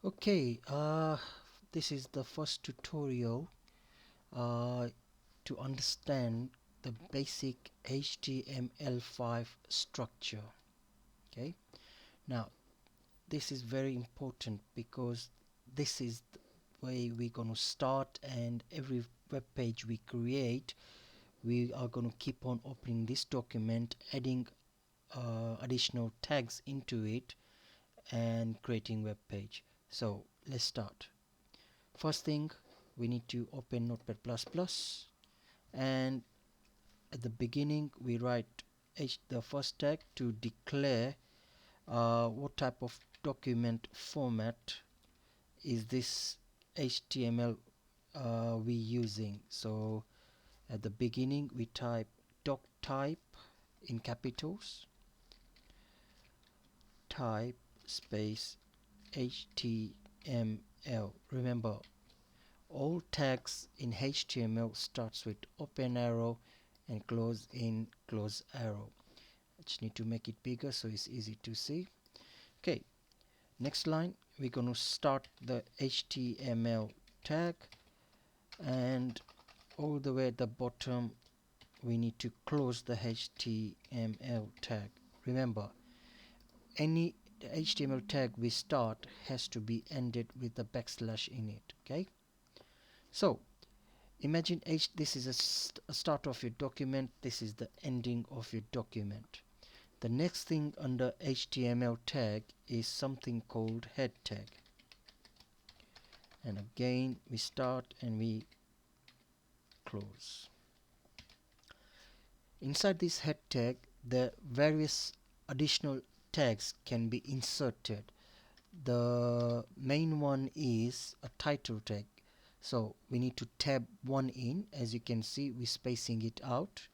Okay, this is the first tutorial uh, to understand the basic HTML5 structure. Okay, now this is very important because this is the way we're going to start, and every web page we create, we are going to keep on opening this document, adding additional tags into it, and creating web page. So let's start. First thing, we need to open Notepad++, and at the beginning we write the first tag to declare what type of document format is this HTML we using. So at the beginning we type doc type in capitals, type space HTML. Remember, all tags in HTML starts with open arrow and close in close arrow. I just need to make it bigger so it's easy to see. Okay, next line, we're going to start the HTML tag, and all the way at the bottom we need to close the HTML tag. Remember, any HTML tag we start has to be ended with the backslash in it. Okay, so imagine this is a start of your document, this is the ending of your document. The next thing under HTML tag is something called head tag. And again we start and we close. Inside this head tag, the various additional tags can be inserted. The main one is a title tag. So we need to tab one in. As you can see, we're spacing it out.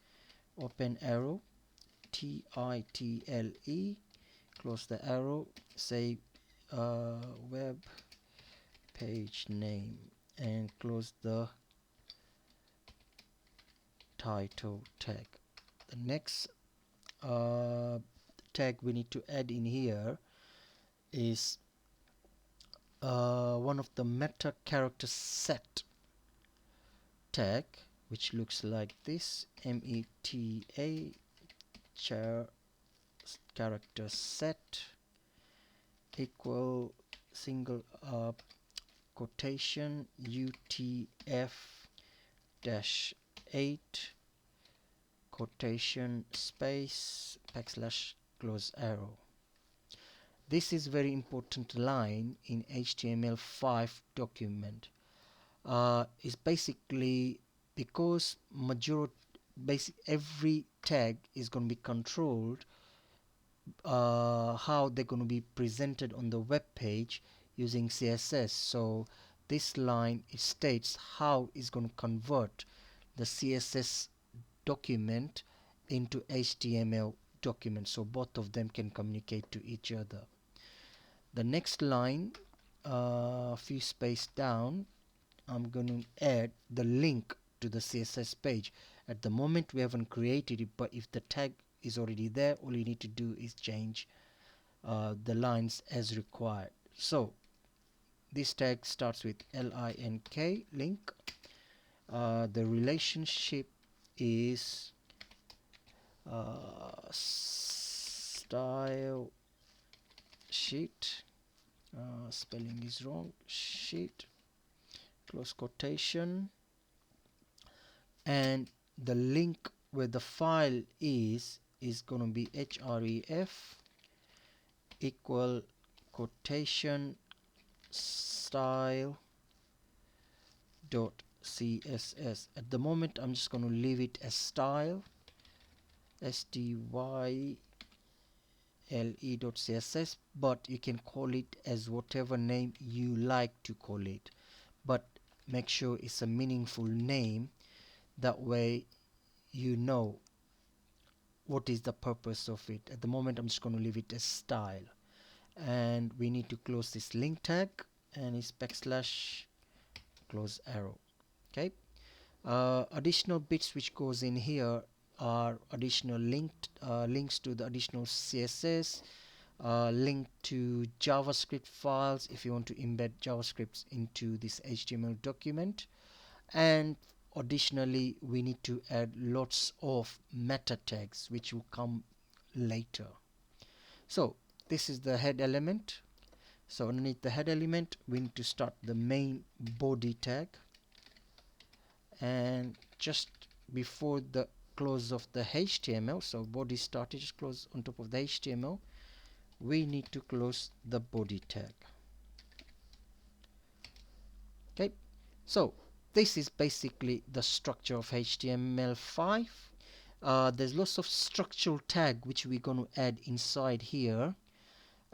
Open arrow, title, close the arrow, say web page name, and close the title tag. The next tag we need to add in here is one of the meta character set tag, which looks like this: meta character set equal single quotation UTF dash 8 quotation space backslash close arrow. This is very important line in HTML5 document. Is basically because every tag is going to be controlled how they're going to be presented on the web page using CSS. So this line, it states how it's going to convert the CSS document into HTML document, so both of them can communicate to each other. The next line, a few space down, I'm going to add the link to the CSS page. At the moment we haven't created it, but if the tag is already there, all you need to do is change the lines as required. So this tag starts with link, link. The relationship is style sheet, spelling is wrong, sheet, close quotation, and the link where the file is going to be href equal quotation style dot css. At the moment I'm just going to leave it as style, style.css, but you can call it as whatever name you like to call it, but make sure it's a meaningful name. That way you know what is the purpose of it. At the moment I'm just going to leave it as style, and we need to close this link tag, and it's backslash close arrow. Okay, additional bits which goes in here are additional links to the additional CSS, link to JavaScript files if you want to embed JavaScripts into this HTML document. And additionally, we need to add lots of meta tags which will come later. So this is the head element. So underneath the head element, we need to start the main body tag, and just before the close of the HTML, so body started, just close on top of the HTML, we need to close the body tag. Okay, so this is basically the structure of HTML5. There's lots of structural tag which we're going to add inside here,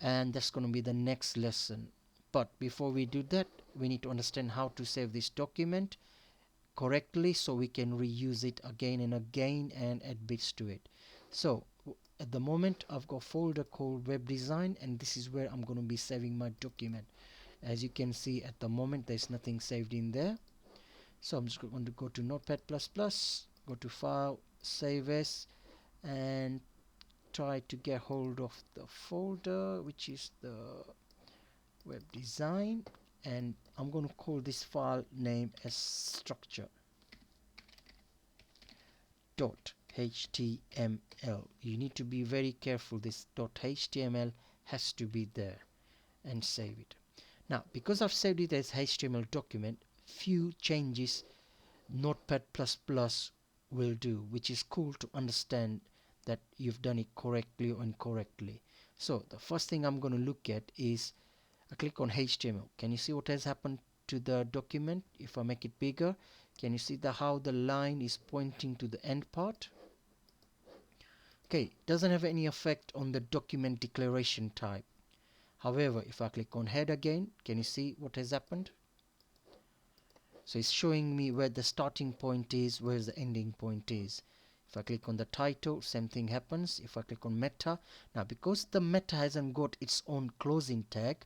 and that's going to be the next lesson. But before we do that, we need to understand how to save this document correctly so we can reuse it again and again and add bits to it. So at the moment I've got a folder called web design, and this is where I'm going to be saving my document. As you can see, at the moment there's nothing saved in there, so I'm just going to go to Notepad++, go to File, Save As, and try to get hold of the folder which is the web design, and I'm going to call this file name as structure .html. You need to be very careful, this .html has to be there, and save it. Now because I've saved it as HTML document, few changes Notepad++ will do, which is cool to understand that you've done it correctly or incorrectly. So the first thing I'm going to look at is I click on HTML. Can you see what has happened to the document? If I make it bigger, can you see how the line is pointing to the end part? Okay, doesn't have any effect on the document declaration type. However, if I click on head again, can you see what has happened? So it's showing me where the starting point is, where the ending point is. If I click on the title, same thing happens. If I click on meta, now because the meta hasn't got its own closing tag,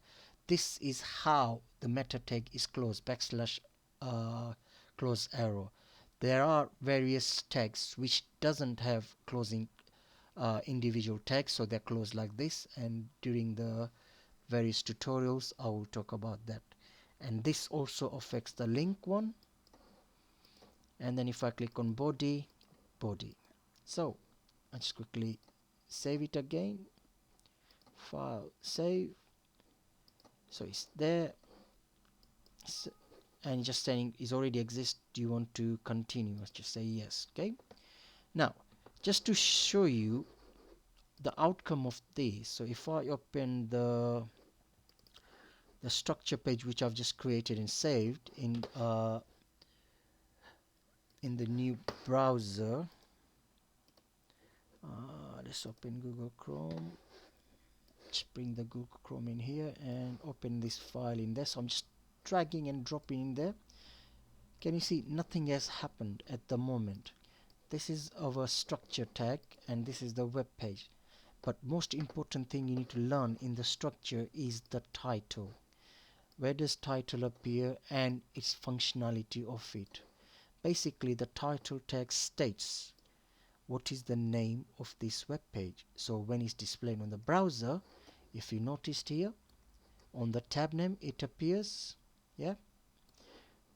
this is how the meta tag is closed, backslash close arrow. There are various tags which doesn't have closing individual tags, so they're closed like this, and during the various tutorials I will talk about that. And this also affects the link one. And then if I click on body, so I'll just quickly save it again, file, save, so it's there, and just saying is already exists, do you want to continue? Let's just say yes. Okay, now just to show you the outcome of this, so if I open the structure page which I've just created and saved in the new browser, let's open Google Chrome. Let's bring the Google Chrome in here and open this file in there. So I'm just dragging and dropping in there. Can you see nothing has happened at the moment? This is our structure tag and this is the web page. But most important thing you need to learn in the structure is the title. Where does title appear and its functionality of it? Basically the title tag states what is the name of this web page. So when it's displayed on the browser, if you noticed here on the tab name it appears, yeah.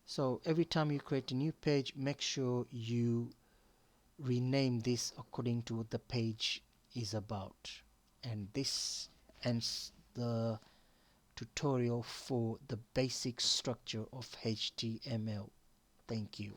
So every time you create a new page, make sure you rename this according to what the page is about. And this ends the tutorial for the basic structure of HTML. Thank you.